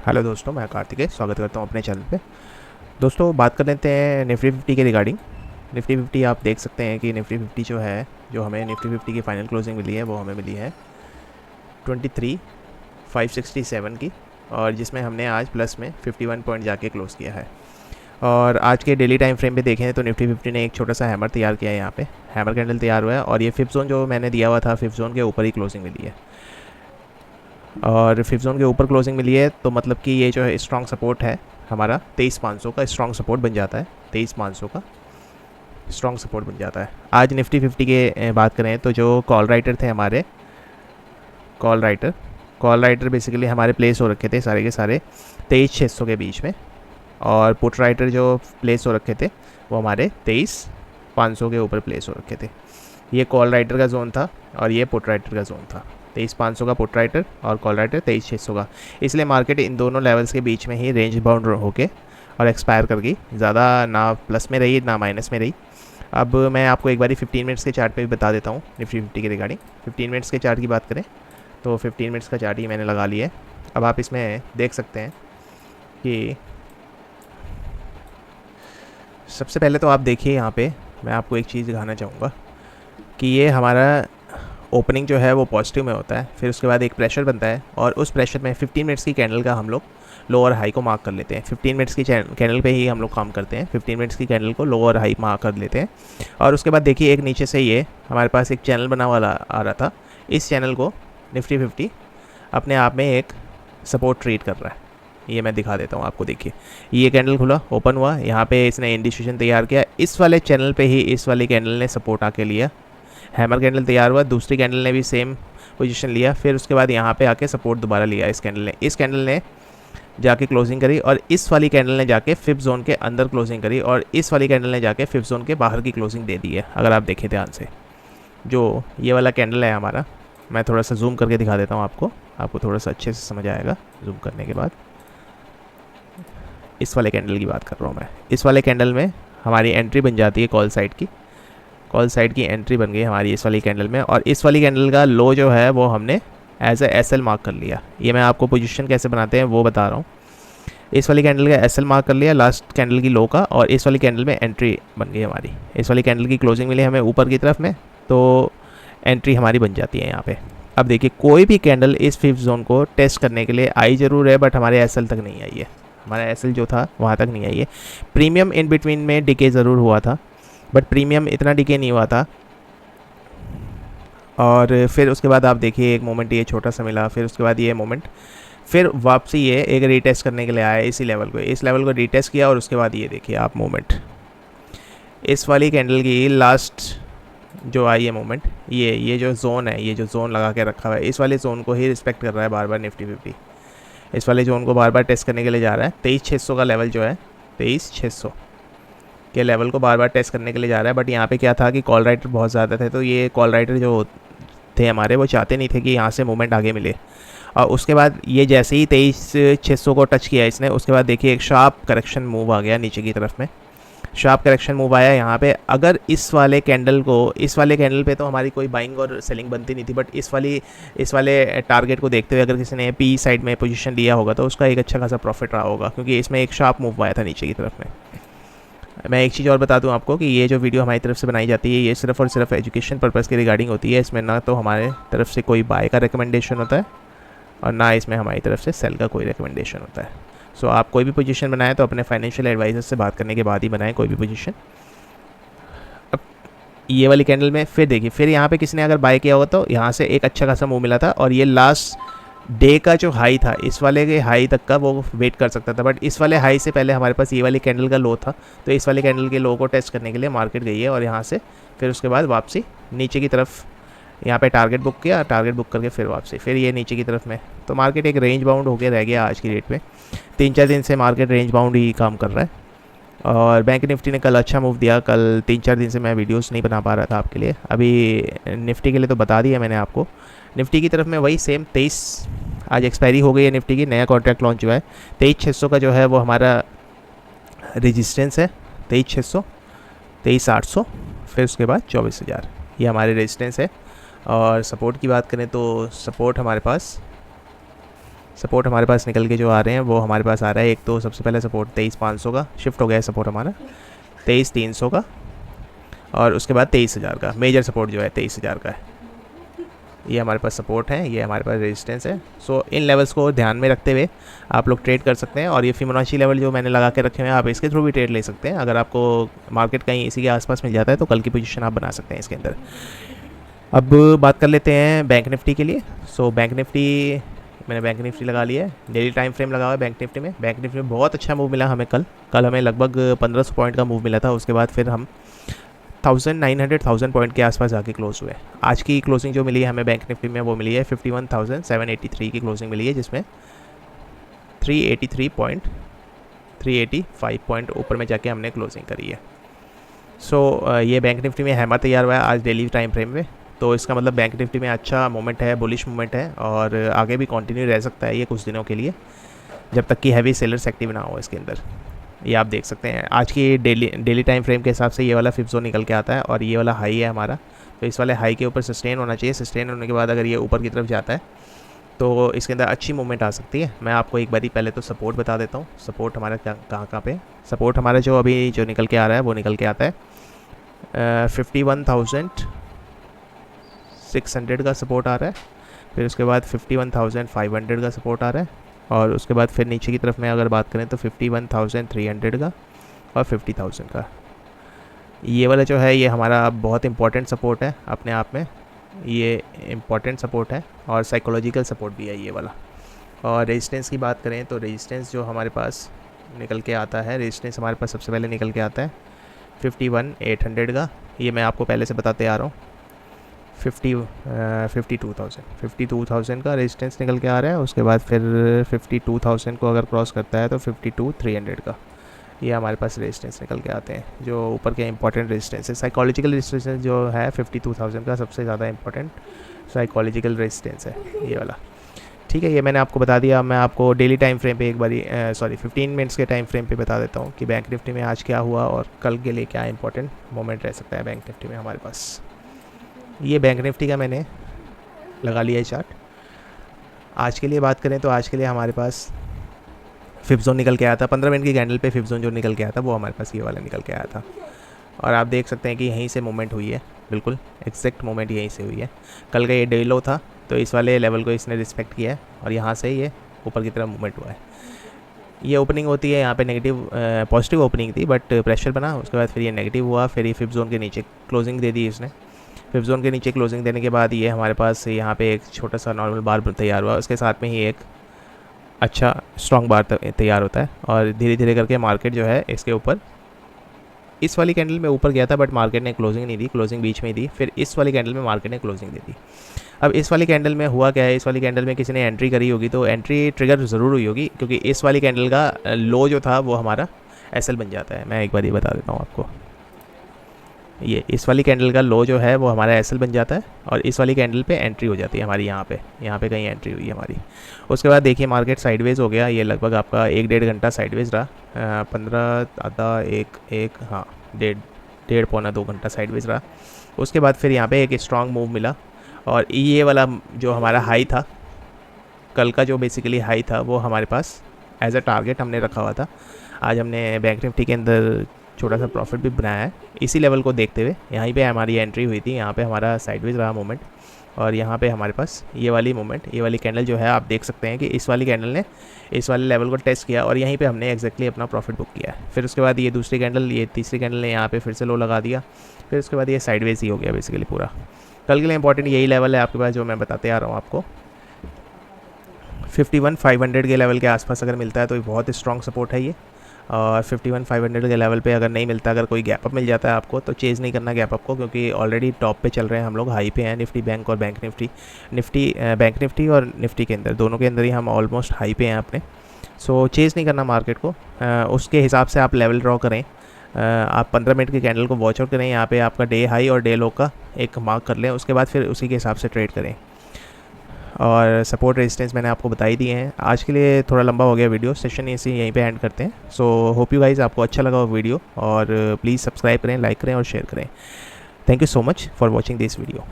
Hello दोस्तों, मैं कार्तिकेय स्वागत करता हूं अपने चैनल पे। दोस्तों, बात कर लेते हैं निफ्टी 50 के रिगार्डिंग। निफ्टी 50 आप देख सकते हैं कि निफ्टी 50 जो है, जो हमें निफ्टी 50 की फ़ाइनल क्लोजिंग मिली है वो हमें मिली है 23,567 की, और जिसमें हमने आज प्लस में 51 पॉइंट जाके क्लोज़ किया है। और आज के डेली टाइम फ्रेम पे देखें तो निफ्टी 50 ने एक छोटा सा हैमर तैयार किया है। यहाँ पे हैमर कैंडल तैयार हुआ है और ये फिफ्थ जोन जो मैंने दिया हुआ था, फिफ्थ जोन के ऊपर ही क्लोजिंग मिली है। और फिफ्थ जोन के ऊपर क्लोजिंग मिली है तो मतलब कि ये जो है स्ट्रॉन्ग सपोर्ट है हमारा 23,500 का स्ट्रॉन्ग सपोर्ट बन जाता है। 23,500 का स्ट्रॉन्ग सपोर्ट बन जाता है। आज निफ्टी 50 के बात करें तो जो कॉल राइटर थे हमारे, कॉल राइटर बेसिकली हमारे प्लेस हो रखे थे सारे के सारे 23,600 के बीच में, और पुट राइटर जो प्लेस हो रखे थे वो हमारे 23,500 के ऊपर प्लेस हो रखे थे। ये कॉल राइटर का जोन था और ये पुट राइटर का जोन था। 23,500 का पुट राइटर और कॉल राइटर 23,600 का। इसलिए मार्केट इन दोनों लेवल्स के बीच में ही रेंज बाउंड होके और एक्सपायर कर गई, ज़्यादा ना प्लस में रही ना माइनस में रही। अब मैं आपको एक बारी 15 मिनट्स के चार्ट पे भी बता देता हूँ निफ्टी 50 के रिगार्डिंग। 15 मिनट्स के चार्ट की बात करें तो 15 मिनट्स का चार्ट ही मैंने लगा लिया है। अब आप इसमें देख सकते हैं कि सबसे पहले तो आप देखिए, यहाँ पे मैं आपको एक चीज़ दिखाना चाहूँगा कि ये हमारा ओपनिंग जो है वो पॉजिटिव में होता है, फिर उसके बाद एक प्रेशर बनता है और उस प्रेशर में 15 मिनट्स की कैंडल का हम लोग लो और हाई को मार्क कर लेते हैं। 15 मिनट्स की कैंडल पे ही हम लोग काम करते हैं। 15 मिनट्स की कैंडल को लो और हाई मार्क कर लेते हैं और उसके बाद देखिए एक नीचे से ये हमारे पास एक चैनल बना वाला आ रहा था। इस चैनल को निफ्टी 50 अपने आप में एक सपोर्ट ट्रीट कर रहा है। ये मैं दिखा देता हूँ आपको। देखिए ये कैंडल खुला, ओपन हुआ, यहाँ पे इसने इंडिकेशन तैयार किया, इस वाले चैनल पे ही इस वाली कैंडल ने सपोर्ट आके लिया, हैमर कैंडल तैयार हुआ, दूसरी कैंडल ने भी सेम पोजीशन लिया, फिर उसके बाद यहाँ पे आके सपोर्ट दोबारा लिया इस कैंडल ने जाके क्लोजिंग करी, और इस वाली कैंडल ने जाके फिफ्थ जोन के अंदर क्लोजिंग करी, और इस वाली कैंडल ने जाके फिफ्थ जोन के बाहर की क्लोजिंग दे दी है। अगर आप देखें ध्यान से, जो ये वाला कैंडल है हमारा, मैं थोड़ा सा जूम करके दिखा देता हूँ आपको थोड़ा सा अच्छे से समझ आएगा जूम करने के बाद। इस वाले कैंडल की बात कर रहा हूँ मैं। इस वाले कैंडल में हमारी एंट्री बन जाती है कॉल साइड की एंट्री बन गई हमारी इस वाली कैंडल में, और इस वाली कैंडल का लो जो है वो हमने एज ए एसएल मार्क कर लिया। ये मैं आपको पोजीशन कैसे बनाते हैं वो बता रहा हूँ। इस वाली कैंडल का एसएल मार्क कर लिया लास्ट कैंडल की लो का, और इस वाली कैंडल में एंट्री बन गई हमारी। इस वाली कैंडल की क्लोजिंग मिली हमें ऊपर की तरफ में, तो एंट्री हमारी बन जाती है यहाँ पे। अब देखिए कोई भी कैंडल इस फिफ्थ जोन को टेस्ट करने के लिए आई ज़रूर है, बट हमारे एसएल तक नहीं आई है। हमारा एसएल जो था वहाँ तक नहीं आई है। प्रीमियम इन बिटवीन में डिके ज़रूर हुआ था, बट प्रीमियम इतना डिके नहीं हुआ था। और फिर उसके बाद आप देखिए एक मोमेंट ये छोटा सा मिला, फिर उसके बाद ये मोमेंट फिर वापसी ये एक रीटेस्ट करने के लिए आया इसी लेवल को, इस लेवल को रीटेस्ट किया, और उसके बाद ये देखिए आप मोमेंट इस वाली कैंडल की लास्ट जो आई है मोमेंट, ये जो जोन है, ये जो जोन लगा के रखा हुआ है, इस वाले जोन को ही रिस्पेक्ट कर रहा है बार बार निफ्टी 50। इस वाले जोन को बार बार टेस्ट करने के लिए जा रहा है। 23,600 का लेवल जो है, 23,600 के लेवल को बार बार टेस्ट करने के लिए जा रहा है। बट यहाँ पे क्या था कि कॉल राइटर बहुत ज़्यादा थे, तो ये कॉल राइटर जो थे हमारे वो चाहते नहीं थे कि यहाँ से मूवमेंट आगे मिले। और उसके बाद ये जैसे ही 23,600 को टच किया इसने, उसके बाद देखिए एक शार्प करेक्शन मूव आ गया नीचे की तरफ में। शार्प करेक्शन मूव आया यहाँ पे। अगर इस वाले कैंडल पे तो हमारी कोई बाइंग और सेलिंग बनती नहीं थी, बट इस वाले टारगेट को देखते हुए अगर किसी ने पी साइड में पोजीशन लिया होगा तो उसका एक अच्छा खासा प्रॉफिट रहा होगा, क्योंकि इसमें एक शार्प मूव आया था नीचे की तरफ में। मैं एक चीज़ और बता दूं आपको कि ये जो वीडियो हमारी तरफ से बनाई जाती है ये सिर्फ़ और सिर्फ एजुकेशन पर्पज़ के रिगार्डिंग होती है। इसमें ना तो हमारे तरफ से कोई बाय का रिकमेंडेशन होता है और ना इसमें हमारी तरफ से सेल का कोई रिकमेंडेशन होता है। सो आप कोई भी पोजीशन बनाएं तो अपने फाइनेंशियल एडवाइज़र से बात करने के बाद ही बनाएं कोई भी पोजीशन। अब ये वाली कैंडल में फिर देखिए, फिर यहाँ पे किसी ने अगर बाय किया होगा तो यहाँ से एक अच्छा खासा मूव मिला था, और ये लास्ट डे का जो हाई था इस वाले के हाई तक का वो वेट कर सकता था, बट इस वाले हाई से पहले हमारे पास ये वाली कैंडल का लो था, तो इस वाली कैंडल के लो को टेस्ट करने के लिए मार्केट गई है, और यहाँ से फिर उसके बाद वापसी नीचे की तरफ यहाँ पे टारगेट बुक किया, टारगेट बुक करके फिर वापसी फिर ये नीचे की तरफ में। तो मार्केट एक रेंज बाउंड होकर रह गया आज की डेट में। 3-4 दिन से मार्केट रेंज बाउंड ही काम कर रहा है, और बैंक निफ्टी ने कल अच्छा मूव दिया। कल 3-4 दिन से मैं वीडियोस नहीं बना पा रहा था आपके लिए, अभी निफ्टी के लिए तो बता दिया मैंने आपको। निफ्टी की तरफ में वही सेम 23 आज एक्सपायरी हो गई है निफ्टी की, नया कॉन्ट्रैक्ट लॉन्च हुआ है। 23,600 का जो है वो हमारा रेजिस्टेंस है, 23,600, 23,800, फिर उसके बाद 24,000, ये हमारे रेजिस्टेंस है। और सपोर्ट की बात करें तो सपोर्ट हमारे पास सपोर्ट हमारे पास निकल के जो आ रहे हैं वो हमारे पास आ रहा है, एक तो सबसे पहले सपोर्ट 23,500 का शिफ्ट हो गया है सपोर्ट हमारा, 23,300 का, और उसके बाद 23,000 का मेजर सपोर्ट जो है 23,000 का है। ये हमारे पास सपोर्ट है, ये हमारे पास रेजिस्टेंस है। सो इन लेवल्स को ध्यान में रखते हुए आप लोग ट्रेड कर सकते हैं। और ये फिबोनाची लेवल जो मैंने लगा के रखे हैं आप इसके थ्रू भी ट्रेड ले सकते हैं। अगर आपको मार्केट कहीं इसी के आसपास मिल जाता है तो कल की पोजीशन आप बना सकते हैं इसके अंदर। अब बात कर लेते हैं बैंक निफ्टी के लिए। सो बैंक निफ्टी, मैंने बैंक निफ्टी लगा लिया है, डेली टाइम फ्रेम लगा हुआ है बैंक निफ्टी में। बैंक निफ्टी में बहुत अच्छा मूव मिला हमें कल हमें लगभग 1500 पॉइंट का मूव मिला था। उसके बाद फिर हम 1900 पॉइंट के आसपास जाके क्लोज हुए। आज की क्लोजिंग जो मिली है हमें बैंक निफ्टी में वो मिली है 51,783 की क्लोजिंग मिली है, जिसमें 385 पॉइंट ऊपर में जाके हमने क्लोजिंग करी है। सो ये बैंक निफ्टी में हैमर तैयार हुआ है आज डेली टाइम फ्रेम में। तो इसका मतलब बैंक निफ्टी में अच्छा मोमेंट है, बुलिश मोमेंट है, और आगे भी कंटिन्यू रह सकता है ये कुछ दिनों के लिए, जब तक कि हैवी सेलर्स एक्टिव ना हो इसके अंदर। ये आप देख सकते हैं आज की डेली टाइम फ्रेम के हिसाब से ये वाला फिफ्थ जोन निकल के आता है और ये वाला हाई है हमारा। तो इस वाले हाई के ऊपर सस्टेन होना चाहिए। सस्टेन होने के बाद अगर ये ऊपर की तरफ जाता है तो इसके अंदर अच्छी मूवमेंट आ सकती है। मैं आपको एक बारी पहले तो सपोर्ट बता देता हूँ। सपोर्ट हमारा कहाँ पे, सपोर्ट हमारा जो अभी जो निकल के आ रहा है वो निकल के आता है 51,600 का सपोर्ट आ रहा है। फिर उसके बाद 51,500 का सपोर्ट आ रहा है, और उसके बाद फिर नीचे की तरफ में अगर बात करें तो 51,300 का और 50,000 का। ये वाला जो है ये हमारा बहुत इंपॉर्टेंट सपोर्ट है अपने आप में, ये इम्पॉर्टेंट सपोर्ट है और साइकोलॉजिकल सपोर्ट भी है ये वाला। और रेजिस्टेंस की बात करें तो रेजिस्टेंस जो हमारे पास निकल के आता है, रेजिस्टेंस हमारे पास सबसे पहले निकल के आता है 51,800 का। ये मैं आपको पहले से बताते आ रहा हूँ। 52,000 का रेजिस्टेंस निकल के आ रहा है। उसके बाद फिर 52,000 को अगर क्रॉस करता है तो 52,300 का ये हमारे पास रेजिस्टेंस निकल के आते हैं, जो ऊपर के इंपॉर्टेंट रेजिस्टेंस है। साइकोलॉजिकल रेजिस्टेंस जो है 52,000 का सबसे ज़्यादा इंपॉर्टेंट साइकोलॉजिकल रेजिस्टेंस है ये वाला। ठीक है, ये मैंने आपको बता दिया। मैं आपको डेली टाइम फ्रेम पे एक बारी 15 मिनट्स के टाइम फ्रेम पे बता देता हूँ कि बैंक निफ्टी में आज क्या हुआ और कल के लिए क्या इंपॉर्टेंट मोमेंट रह सकता है बैंक निफ्टी में हमारे पास। ये बैंक निफ्टी का मैंने लगा लिया है चार्ट। आज के लिए बात करें तो आज के लिए हमारे पास फिफ्थ जोन निकल के आया था 15 मिनट की कैंडल पे। फिफ्थ जोन जो निकल के आया था वो हमारे पास ये वाला निकल के आया था, और आप देख सकते हैं कि यहीं से मूवमेंट हुई है, बिल्कुल एग्जैक्ट मूवमेंट यहीं से हुई है। कल का ये डे लो था तो इस वाले लेवल को इसने रिस्पेक्ट किया है और यहाँ से ये ऊपर की तरफ मूवमेंट हुआ है। ये ओपनिंग होती है यहाँ पे नेगेटिव पॉजिटिव ओपनिंग थी बट प्रेशर बना, उसके बाद फिर ये नेगेटिव हुआ, फिर ये फिफ्थ जोन के नीचे क्लोजिंग दे दी इसने। फिफ्थ जोन के नीचे क्लोजिंग देने के बाद ये हमारे पास यहाँ पे एक छोटा सा नॉर्मल बार तैयार हुआ, उसके साथ में ही एक अच्छा स्ट्रॉन्ग बार तैयार होता है, और धीरे धीरे करके मार्केट जो है इसके ऊपर इस वाली कैंडल में ऊपर गया था बट मार्केट ने क्लोजिंग नहीं दी, क्लोजिंग बीच में ही दी। फिर इस वाली कैंडल में मार्केट ने क्लोजिंग दे दी। अब इस वाली कैंडल में हुआ क्या है, इस वाली कैंडल में किसी ने एंट्री करी होगी तो एंट्री ट्रिगर ज़रूर हुई होगी, क्योंकि इस वाली कैंडल का लो जो था वो हमारा एसएल बन जाता है। मैं एक बार ये बता देता हूँ आपको, ये इस वाली कैंडल का लो जो है वो हमारा एसएल बन जाता है और इस वाली कैंडल पे एंट्री हो जाती है हमारी, यहाँ पे कहीं एंट्री हुई है हमारी। उसके बाद देखिए मार्केट साइडवेज हो गया, ये लगभग आपका 1-1.5 घंटा साइडवेज रहा, 15 आधा एक हाँ 1.5-1.25 घंटा साइडवेज रहा। उसके बाद फिर यहाँ पे एक स्ट्रॉन्ग मूव मिला, और ये वाला जो हमारा हाई था कल का, जो बेसिकली हाई था वो हमारे पास एज अ टारगेट हमने रखा हुआ था। आज हमने बैंक निफ्टी के अंदर छोटा सा प्रॉफिट भी बनाया है इसी लेवल को देखते हुए। यहीं पे हमारी एंट्री हुई थी, यहाँ पे हमारा साइडवेज रहा मोमेंट, और यहाँ पे हमारे पास ये वाली मोमेंट, ये वाली कैंडल जो है आप देख सकते हैं कि इस वाली कैंडल ने इस वाले लेवल को टेस्ट किया और यहीं पे हमने एग्जैक्टली अपना प्रॉफिट बुक किया है। फिर उसके बाद ये दूसरी कैंडल, ये तीसरी कैंडल ने यहाँ पे फिर से लो लगा दिया, फिर उसके बाद ये साइडवेज ही हो गया बेसिकली पूरा। कल के लिए इंपॉर्टेंट यही लेवल है आपके पास जो मैं बताते आ रहा हूँ आपको। 51,500 के लेवल के आसपास अगर मिलता है तो बहुत स्ट्रॉन्ग सपोर्ट है ये, और 51,500 के लेवल पे अगर नहीं मिलता, अगर कोई गैप अप मिल जाता है आपको तो चेज़ नहीं करना गैप अप को, क्योंकि ऑलरेडी टॉप पे चल रहे हैं हम लोग, हाई पे हैं निफ्टी बैंक और बैंक निफ्टी बैंक निफ्टी और निफ्टी के अंदर, दोनों के अंदर ही हम ऑलमोस्ट हाई पे हैं अपने। सो चेज़ नहीं करना मार्केट को, उसके हिसाब से आप लेवल ड्रॉ करें। आप 15 मिनट की कैंडल को वॉच आउट करें, यहाँ पे आपका डे हाई और डे लो का एक मार्क कर लें, उसके बाद फिर उसी के हिसाब से ट्रेड करें। और सपोर्ट रेजिस्टेंस मैंने आपको बता ही दिए हैं। आज के लिए थोड़ा लंबा हो गया वीडियो, सेशन इसी यहीं पे एंड करते हैं। सो होप यू गाइस आपको अच्छा लगा वो वीडियो, और प्लीज़ सब्सक्राइब करें, लाइक करें और शेयर करें। Thank you so much for watching this video.